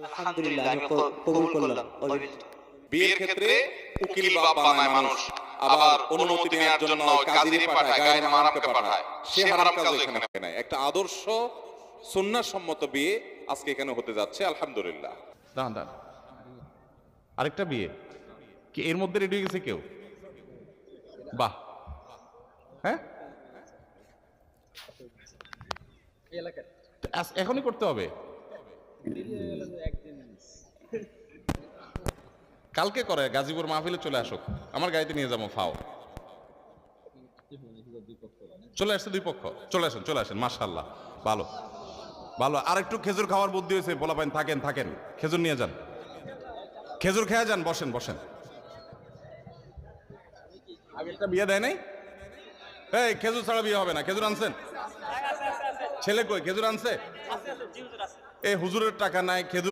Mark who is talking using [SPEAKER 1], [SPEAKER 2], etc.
[SPEAKER 1] আলহামদুলিল্লাহ, আমি কবুল করলাম।
[SPEAKER 2] বিয়ের ক্ষেত্রে উকিল বানায় মানুষ, আবার অনুমতি নেওয়ার জন্য কাজীরে পাঠায়, গায়ের মারামকে পাঠায়। সে হারাম কাজ এখানে হয় না। একটা আদর্শ সুন্নাহ সম্মত বিয়ে আজকে এখানে হতে যাচ্ছে, আলহামদুলিল্লাহ।
[SPEAKER 3] দাঁড়ান দাঁড়ান, আরেকটা বিয়ে কি এর মধ্যে রেডি হয়ে গেছে কেউ? বাহ, হ্যাঁ এখনই করতে হবে? কালকে করে গাজীপুর মাহফিলে চলে আসুক, আমার গাড়িতে নিয়ে যাবো। ফাও চলে আসছে, দুই পক্ষ চলে আসেন, চলে আসেন। মাশাআল্লাহ, ভালো ভালো। আর একটু খেজুর খাওয়ার বুদ্ধি হয়েছে, বলা পাইন থাকেন থাকেন, খেজুর নিয়ে যান, খেজুর খেয়ে যান, বসেন বসেন। আগে একটা বিয়ে দেয় নাই? এই খেজুর ছাড়া বিয়ে হবে না। খেজুর আনছেন? ছেলে কই? খেজুর আনছে? এই হুজুরের টাকা নাই, খেজুর